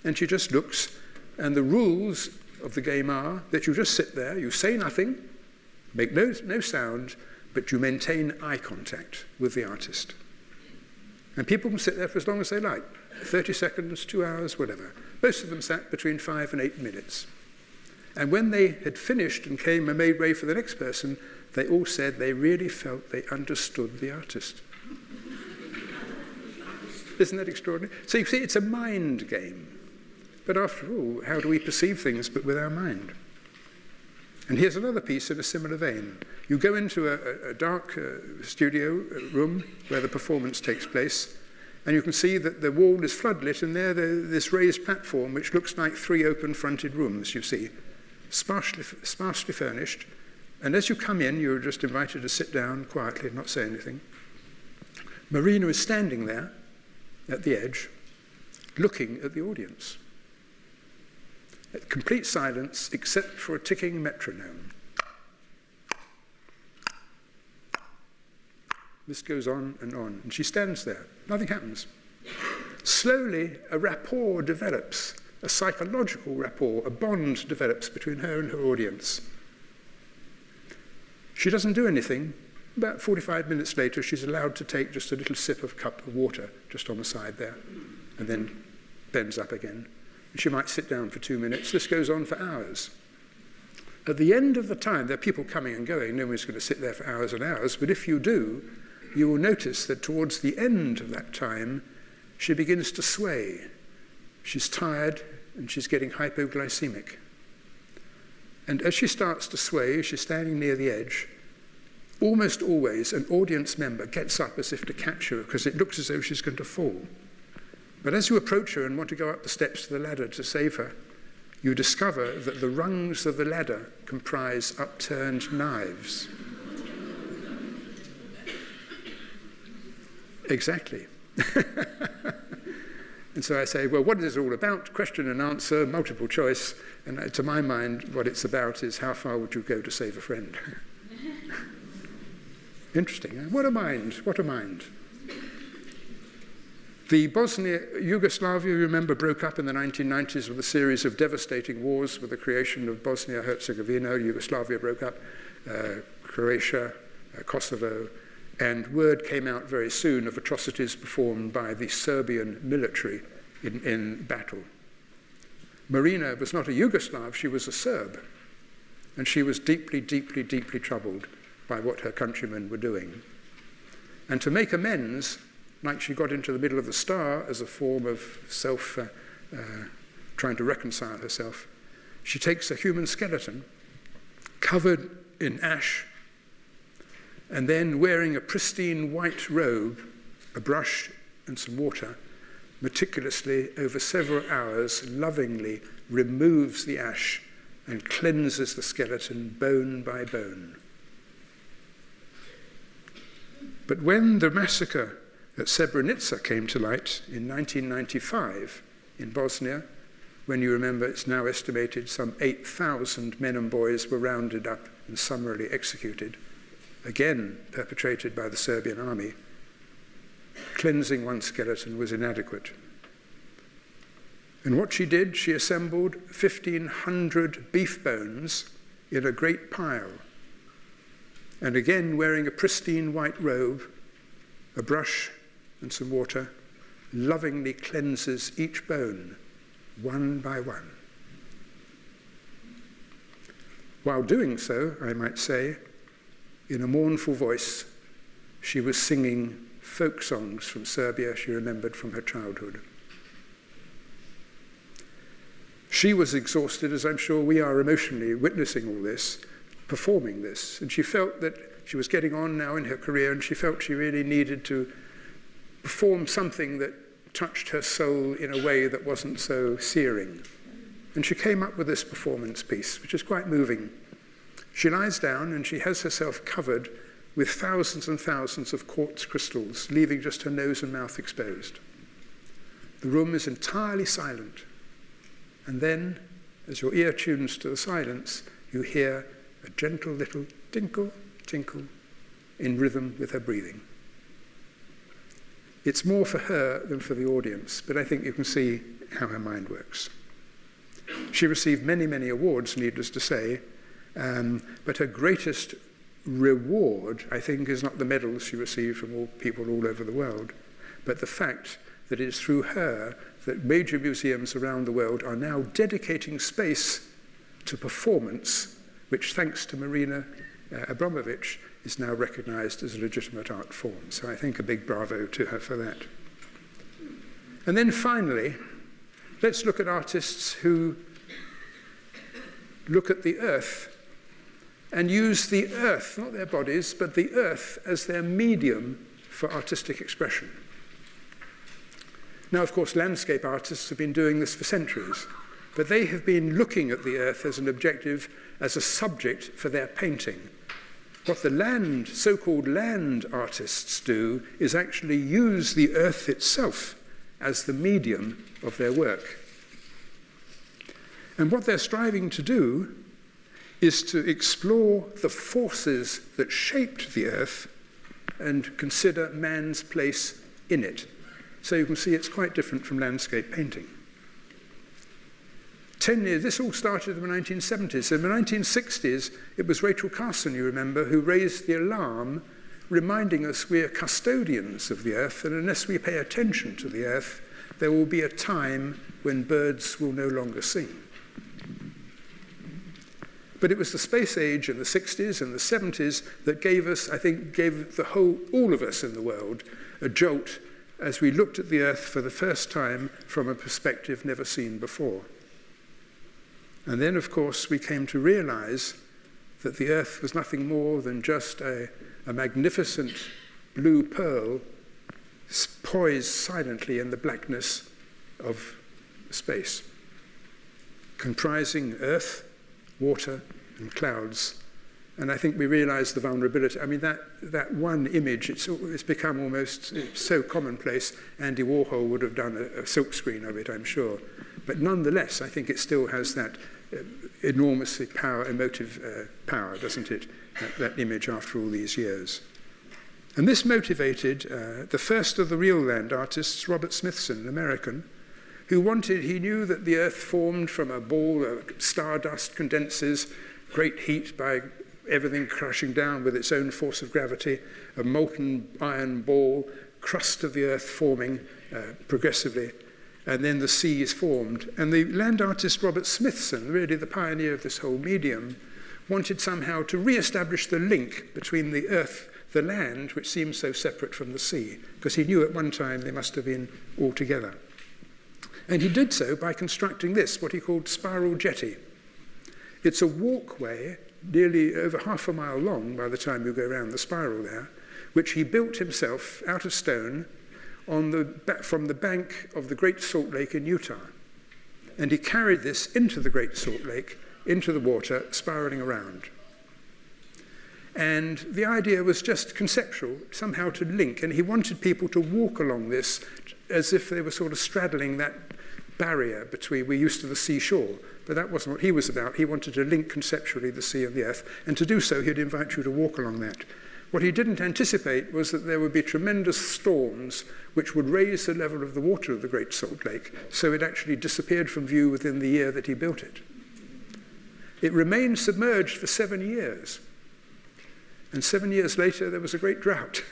Speaker 1: and she just looks. And the rules of the game are that you just sit there, you say nothing, make no sound, but you maintain eye contact with the artist. And people can sit there for as long as they like, 30 seconds, 2 hours, whatever. Most of them sat between 5 and 8 minutes. And when they had finished and came and made way for the next person, they all said they really felt they understood the artist. Isn't that extraordinary? So you see, it's a mind game. But after all, how do we perceive things but with our mind? And here's another piece in a similar vein. You go into a dark studio room where the performance takes place, and you can see that the wall is floodlit, and there's this raised platform which looks like 3 open-fronted rooms, you see, sparsely furnished. And as you come in, you're just invited to sit down quietly and not say anything. Marina is standing there at the edge, looking at the audience. Complete silence, except for a ticking metronome. This goes on, and she stands there. Nothing happens. Slowly, a rapport develops, a psychological rapport, a bond develops between her and her audience. She doesn't do anything. About 45 minutes later, she's allowed to take just a little sip of cup of water just on the side there, and then bends up again. She might sit down for 2 minutes. This goes on for hours. At the end of the time, there are people coming and going. Nobody's going to sit there for hours and hours. But if you do, you will notice that towards the end of that time, she begins to sway. She's tired and she's getting hypoglycemic. And as she starts to sway, she's standing near the edge. Almost always, an audience member gets up as if to catch her because it looks as though she's going to fall. But as you approach her and want to go up the steps to the ladder to save her, you discover that the rungs of the ladder comprise upturned knives. Exactly. And so I say, well, what is it all about? Question and answer, multiple choice. And to my mind, what it's about is how far would you go to save a friend? Interesting. Huh? What a mind. What a mind. The Yugoslavia, you remember, broke up in the 1990s with a series of devastating wars with the creation of Bosnia-Herzegovina. Yugoslavia broke up, Croatia, Kosovo, and word came out very soon of atrocities performed by the Serbian military in battle. Marina was not a Yugoslav, she was a Serb, and she was deeply, deeply, deeply troubled by what her countrymen were doing. And to make amends, like she got into the middle of the star as a form of trying to reconcile herself, she takes a human skeleton covered in ash, and then wearing a pristine white robe, a brush and some water, meticulously over several hours lovingly removes the ash and cleanses the skeleton bone by bone. But when the massacre at Srebrenica came to light in 1995 in Bosnia, when you remember it's now estimated some 8,000 men and boys were rounded up and summarily executed, again perpetrated by the Serbian army, cleansing one skeleton was inadequate. And what she did, she assembled 1,500 beef bones in a great pile. And again, wearing a pristine white robe, a brush and some water, lovingly cleanses each bone, one by one. While doing so, I might say, in a mournful voice, she was singing folk songs from Serbia she remembered from her childhood. She was exhausted, as I'm sure we are emotionally, witnessing all this, performing this, and she felt that she was getting on now in her career, and she felt she really needed to perform something that touched her soul in a way that wasn't so searing. And she came up with this performance piece, which is quite moving. She lies down and she has herself covered with thousands and thousands of quartz crystals, leaving just her nose and mouth exposed. The room is entirely silent. And then, as your ear tunes to the silence, you hear a gentle little tinkle, tinkle, in rhythm with her breathing. It's more for her than for the audience, but I think you can see how her mind works. She received many, many awards, needless to say, but her greatest reward, I think, is not the medals she received from all people all over the world, but the fact that it is through her that major museums around the world are now dedicating space to performance, which, thanks to Marina Abramovich, is now recognized as a legitimate art form. So I think a big bravo to her for that. And then finally, let's look at artists who look at the earth and use the earth, not their bodies, but the earth as their medium for artistic expression. Now, of course, landscape artists have been doing this for centuries, but they have been looking at the earth as an objective, as a subject for their painting. What the so-called land artists do is actually use the earth itself as the medium of their work. And what they're striving to do is to explore the forces that shaped the earth and consider man's place in it. So you can see it's quite different from landscape painting. 10 years, this all started in the 1970s. In the 1960s, it was Rachel Carson, you remember, who raised the alarm, reminding us we are custodians of the earth, and unless we pay attention to the earth, there will be a time when birds will no longer sing. But it was the space age in the 60s and the 70s that gave us, I think, gave all of us in the world a jolt as we looked at the earth for the first time from a perspective never seen before. And then, of course, we came to realize that the earth was nothing more than just a magnificent blue pearl poised silently in the blackness of space. comprising earth, water, and clouds. And I think we realize the vulnerability. I mean, that one image, it's become almost so commonplace. Andy Warhol would have done a silkscreen of it, I'm sure. But nonetheless, I think it still has that enormously emotive power, doesn't it? That image after all these years. And this motivated the first of the real land artists, Robert Smithson, an American, who he knew that the Earth formed from a ball of stardust condenses, great heat by everything crushing down with its own force of gravity, a molten iron ball, crust of the Earth forming progressively, and then the sea is formed. And the land artist Robert Smithson, really the pioneer of this whole medium, wanted somehow to re-establish the link between the Earth, the land, which seems so separate from the sea, because he knew at one time they must have been all together. And he did so by constructing this, what he called spiral jetty. It's a walkway nearly over half a mile long by the time you go around the spiral there, which he built himself out of stone from the bank of the Great Salt Lake in Utah. And he carried this into the Great Salt Lake, into the water, spiraling around. And the idea was just conceptual, somehow to link, and he wanted people to walk along this as if they were sort of straddling that barrier between, we're used to the seashore, but that wasn't what he was about. He wanted to link conceptually the sea and the earth, and to do so he'd invite you to walk along that. What he didn't anticipate was that there would be tremendous storms which would raise the level of the water of the Great Salt Lake, so it actually disappeared from view within the year that he built it. It remained submerged for 7 years. And 7 years later, there was a great drought.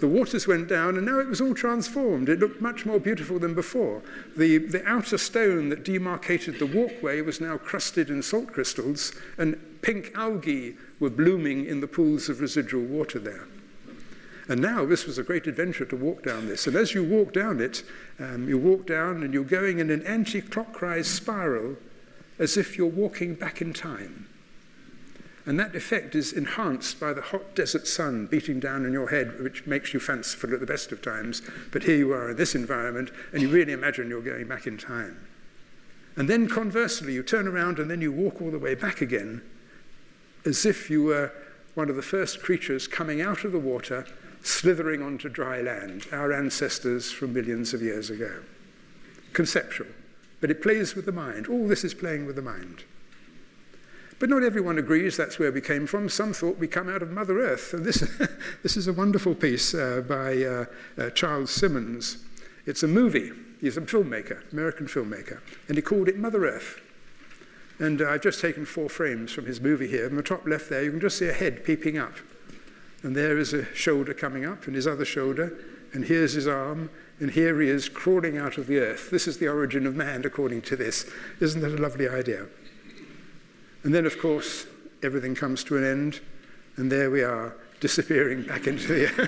Speaker 1: The waters went down, and now it was all transformed. It looked much more beautiful than before. The outer stone that demarcated the walkway was now crusted in salt crystals, and pink algae were blooming in the pools of residual water there. And now this was a great adventure to walk down this. And as you walk down it, you walk down and you're going in an anti-clockwise spiral as if you're walking back in time. And that effect is enhanced by the hot desert sun beating down on your head, which makes you fanciful at the best of times. But here you are in this environment, and you really imagine you're going back in time. And then conversely, you turn around and then you walk all the way back again, as if you were one of the first creatures coming out of the water, slithering onto dry land, our ancestors from millions of years ago. Conceptual, but it plays with the mind. All this is playing with the mind. But not everyone agrees that's where we came from. Some thought we come out of Mother Earth. And this is a wonderful piece by Charles Simmons. It's a movie. He's a filmmaker, American filmmaker, and he called it Mother Earth. And I've just taken 4 frames from his movie here. In the top left there, you can just see a head peeping up. And there is a shoulder coming up, and his other shoulder, and here's his arm, and here he is crawling out of the earth. This is the origin of man, according to this. Isn't that a lovely idea? And then, of course, everything comes to an end, and there we are, disappearing back into the air.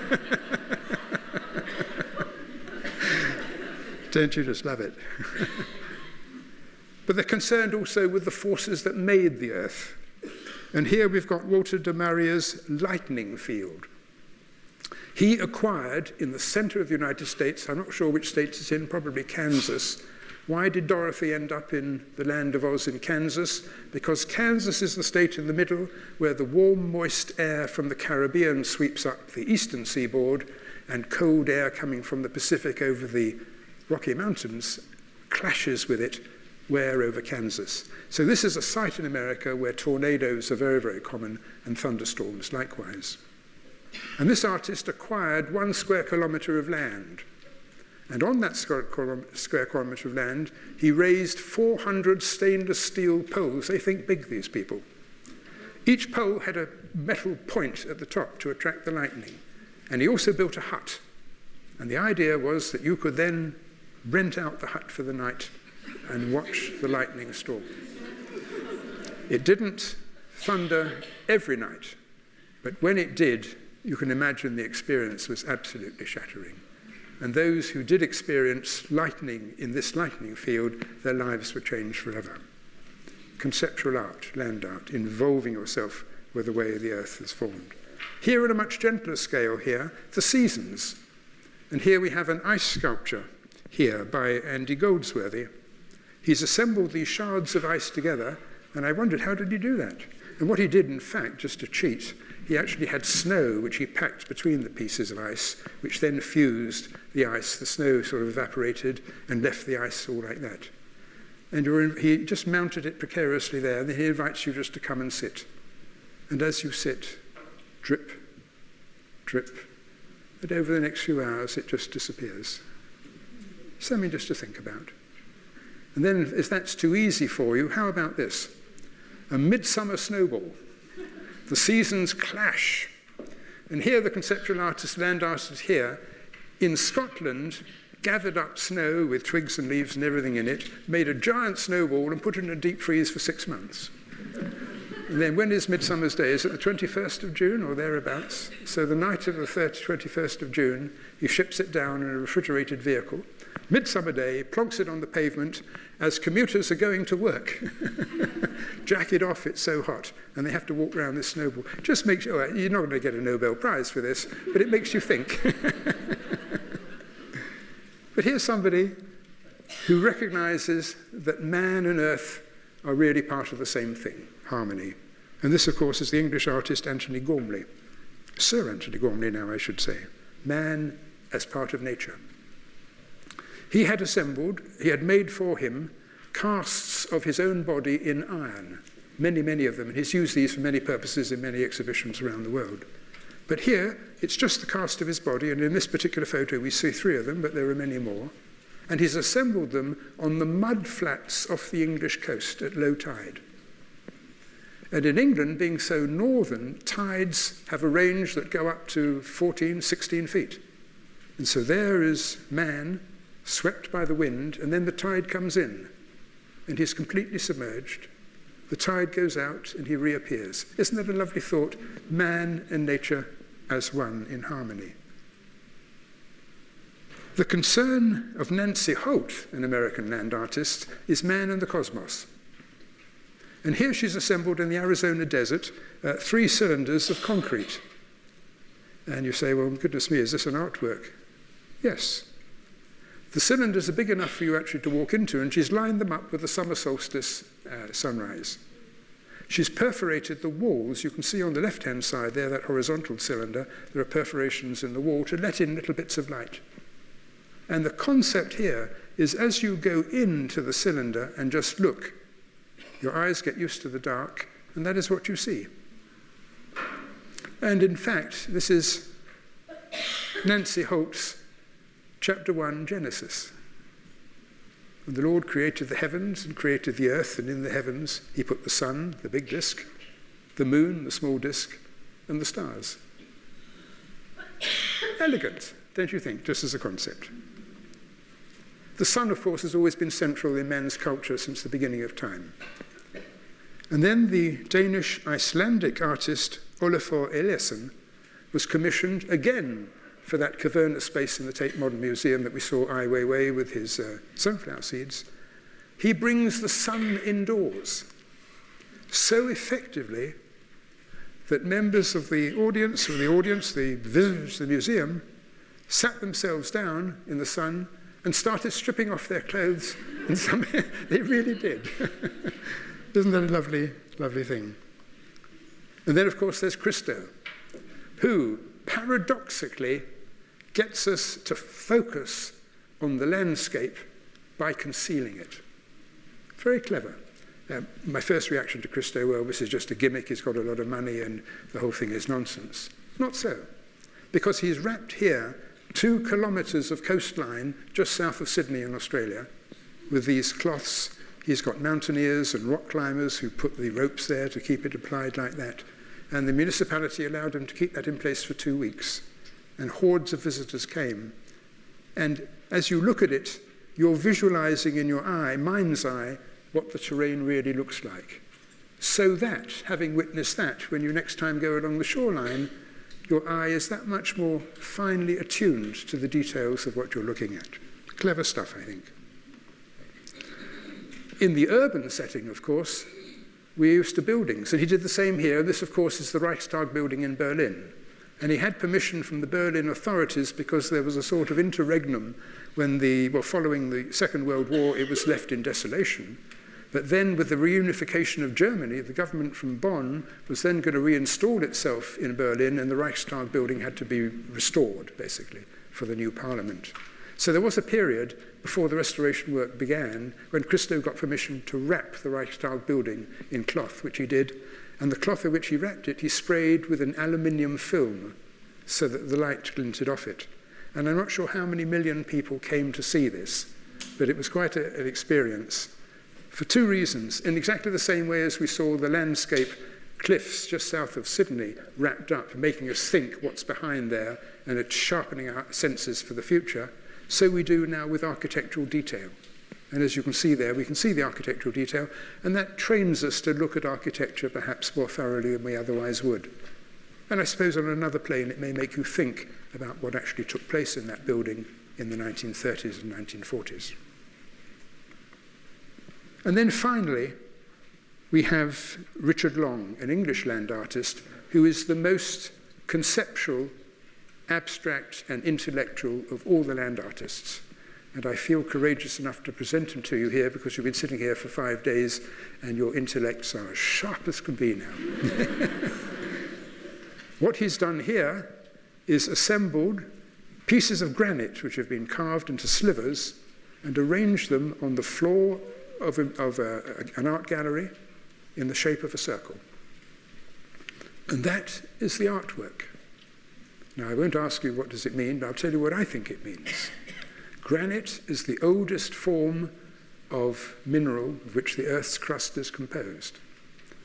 Speaker 1: Don't you just love it? But they're concerned also with the forces that made the Earth. And here we've got Walter de Maria's lightning field. He acquired, in the center of the United States, I'm not sure which state it's in, probably Kansas. Why did Dorothy end up in the land of Oz in Kansas? Because Kansas is the state in the middle where the warm, moist air from the Caribbean sweeps up the eastern seaboard, and cold air coming from the Pacific over the Rocky Mountains clashes with it where over Kansas. So this is a site in America where tornadoes are very, very common, and thunderstorms likewise. And this artist acquired 1 square kilometer of land. And on that square kilometre of land, he raised 400 stainless steel poles. They think big, these people. Each pole had a metal point at the top to attract the lightning. And he also built a hut. And the idea was that you could then rent out the hut for the night and watch the lightning storm. It didn't thunder every night, but when it did, you can imagine the experience was absolutely shattering. And those who did experience lightning in this lightning field, their lives were changed forever. Conceptual art, land art, involving yourself with the way the earth is formed. Here on a much gentler scale here, the seasons. And here we have an ice sculpture here by Andy Goldsworthy. He's assembled these shards of ice together, and I wondered, how did he do that? And what he did, in fact, just to cheat, he actually had snow which he packed between the pieces of ice, which then fused the ice. The snow sort of evaporated and left the ice all like that. And he just mounted it precariously there, and then he invites you just to come and sit. And as you sit, drip, drip, and over the next few hours it just disappears. Something just to think about. And then, if that's too easy for you, how about this? A midsummer snowball. The seasons clash. And here the conceptual artist, land artist here, in Scotland, gathered up snow with twigs and leaves and everything in it, made a giant snowball and put it in a deep freeze for 6 months. And then when is Midsummer's Day? Is it the 21st of June or thereabouts? So the night of the 21st of June, he ships it down in a refrigerated vehicle. Midsummer Day, plonks it on the pavement as commuters are going to work. Jack it off, it's so hot. And they have to walk around this snowball. Just makes you, well, you're not going to get a Nobel Prize for this, but it makes you think. But here's somebody who recognizes that man and earth are really part of the same thing, harmony. And this, of course, is the English artist Anthony Gormley. Sir Anthony Gormley now, I should say. Man as part of nature. He had made for him casts of his own body in iron, many, many of them, and he's used these for many purposes in many exhibitions around the world. But here, it's just the cast of his body, and in this particular photo we see 3 of them, but there are many more. And he's assembled them on the mud flats off the English coast at low tide. And in England, being so northern, tides have a range that go up to 14, 16 feet. And so there is man, swept by the wind, and then the tide comes in, and he's completely submerged. The tide goes out, and he reappears. Isn't that a lovely thought? Man and nature as one in harmony. The concern of Nancy Holt, an American land artist, is man and the cosmos. And here she's assembled in the Arizona desert 3 cylinders of concrete. And you say, well, goodness me, is this an artwork? Yes. The cylinders are big enough for you actually to walk into, and she's lined them up with the summer solstice sunrise. She's perforated the walls. You can see on the left-hand side there, that horizontal cylinder, there are perforations in the wall to let in little bits of light. And the concept here is as you go into the cylinder and just look, your eyes get used to the dark, and that is what you see. And in fact, this is Nancy Holt's Chapter 1, Genesis. And the Lord created the heavens and created the earth, and in the heavens he put the sun, the big disk, the moon, the small disk, and the stars. Elegant, don't you think, just as a concept? The sun, of course, has always been central in men's culture since the beginning of time. And then the Danish-Icelandic artist Olafur Eliasson was commissioned again for that cavernous space in the Tate Modern Museum that we saw Ai Weiwei with his sunflower seeds. He brings the sun indoors so effectively that members of the audience, the visitors to the museum, sat themselves down in the sun and started stripping off their clothes. And they really did. Isn't that a lovely, lovely thing? And then, of course, there's Christo, who paradoxically gets us to focus on the landscape by concealing it. Very clever. My first reaction to Christo, well, this is just a gimmick, he's got a lot of money and the whole thing is nonsense. Not so, because he's wrapped here 2 kilometres of coastline just south of Sydney in Australia with these cloths. He's got mountaineers and rock climbers who put the ropes there to keep it applied like that. And the municipality allowed him to keep that in place for 2 weeks. And hordes of visitors came. And as you look at it, you're visualizing in your mind's eye, what the terrain really looks like. So that, having witnessed that, when you next time go along the shoreline, your eye is that much more finely attuned to the details of what you're looking at. Clever stuff, I think. In the urban setting, of course, we're used to buildings, and he did the same here. This, of course, is the Reichstag building in Berlin. And he had permission from the Berlin authorities because there was a sort of interregnum when following the Second World War, it was left in desolation. But then with the reunification of Germany, the government from Bonn was then going to reinstall itself in Berlin, and the Reichstag building had to be restored, basically, for the new parliament. So there was a period before the restoration work began when Christo got permission to wrap the Reichstag building in cloth, which he did. And the cloth in which he wrapped it, he sprayed with an aluminium film so that the light glinted off it. And I'm not sure how many million people came to see this, but it was quite an experience. For two reasons. In exactly the same way as we saw the landscape cliffs just south of Sydney wrapped up, making us think what's behind there, and it's sharpening our senses for the future, so we do now with architectural detail. And as you can see there, we can see the architectural detail, and that trains us to look at architecture perhaps more thoroughly than we otherwise would. And I suppose on another plane, it may make you think about what actually took place in that building in the 1930s and 1940s. And then finally, we have Richard Long, an English land artist, who is the most conceptual, abstract, and intellectual of all the land artists. And I feel courageous enough to present him to you here because you've been sitting here for 5 days and your intellects are as sharp as can be now. What he's done here is assembled pieces of granite which have been carved into slivers and arranged them on the floor of an art gallery in the shape of a circle. And that is the artwork. Now, I won't ask you what does it mean, but I'll tell you what I think it means. Granite is the oldest form of mineral of which the Earth's crust is composed.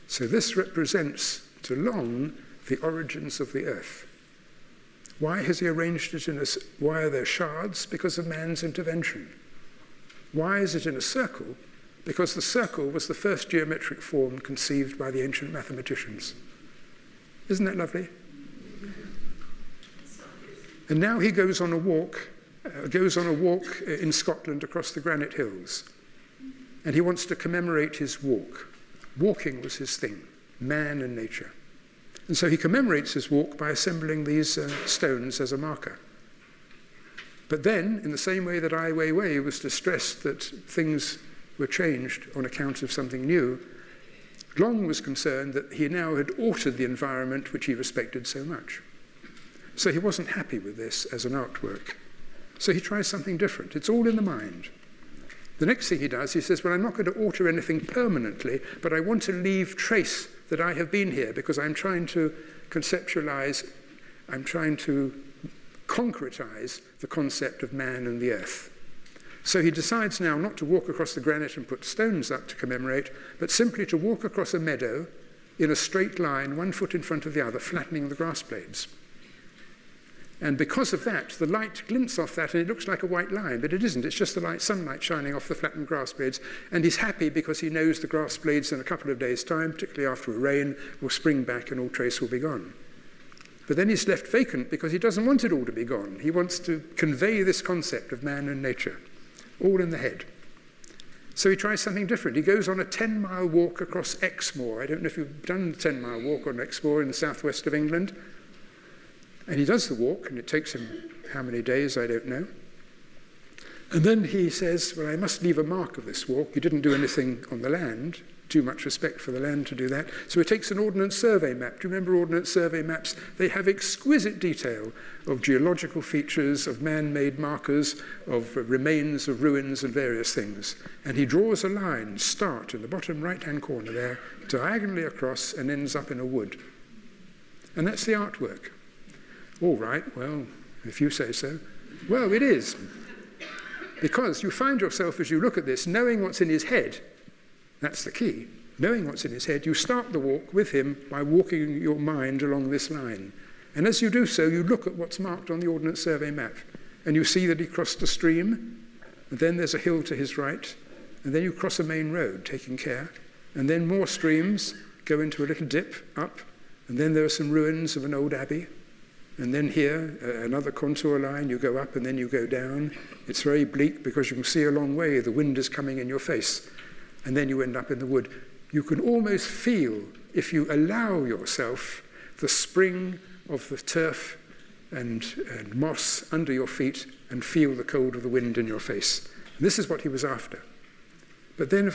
Speaker 1: So this represents, to Long, the origins of the Earth. Why has he arranged it why are there shards? Because of man's intervention. Why is it in a circle? Because the circle was the first geometric form conceived by the ancient mathematicians. Isn't that lovely? And now he goes on a walk in Scotland across the granite hills. And he wants to commemorate his walk. Walking was his thing, man and nature. And so he commemorates his walk by assembling these stones as a marker. But then, in the same way that Ai Weiwei was distressed that things were changed on account of something new, Long was concerned that he now had altered the environment which he respected so much. So he wasn't happy with this as an artwork. So he tries something different. It's all in the mind. The next thing he does, he says, well, I'm not going to alter anything permanently, but I want to leave trace that I have been here because I'm trying to conceptualize, I'm trying to concretize the concept of man and the earth. So he decides now not to walk across the granite and put stones up to commemorate, but simply to walk across a meadow in a straight line, 1 foot in front of the other, flattening the grass blades. And because of that, the light glints off that and it looks like a white line, but it isn't. It's just the sunlight shining off the flattened grass blades. And he's happy because he knows the grass blades in a couple of days' time, particularly after a rain, will spring back and all trace will be gone. But then he's left vacant because he doesn't want it all to be gone. He wants to convey this concept of man and nature, all in the head. So he tries something different. He goes on a 10-mile walk across Exmoor. I don't know if you've done the 10-mile walk on Exmoor in the southwest of England. And he does the walk, and it takes him how many days, I don't know. And then he says, well, I must leave a mark of this walk. He didn't do anything on the land. Too much respect for the land to do that. So he takes an Ordnance Survey map. Do you remember Ordnance Survey maps? They have exquisite detail of geological features, of man-made markers, of remains of ruins and various things. And he draws a line, start, in the bottom right-hand corner there, diagonally across, and ends up in a wood. And that's the artwork. All right, well, if you say so. Well, it is. Because you find yourself, as you look at this, knowing what's in his head. That's the key. Knowing what's in his head, you start the walk with him by walking your mind along this line. And as you do so, you look at what's marked on the Ordnance Survey map. And you see that he crossed a stream, and then there's a hill to his right, and then you cross a main road, taking care. And then more streams go into a little dip up, and then there are some ruins of an old abbey. And then here, another contour line, you go up and then you go down. It's very bleak because you can see a long way. The wind is coming in your face. And then you end up in the wood. You can almost feel, if you allow yourself, the spring of the turf and moss under your feet and feel the cold of the wind in your face. And this is what he was after. But then,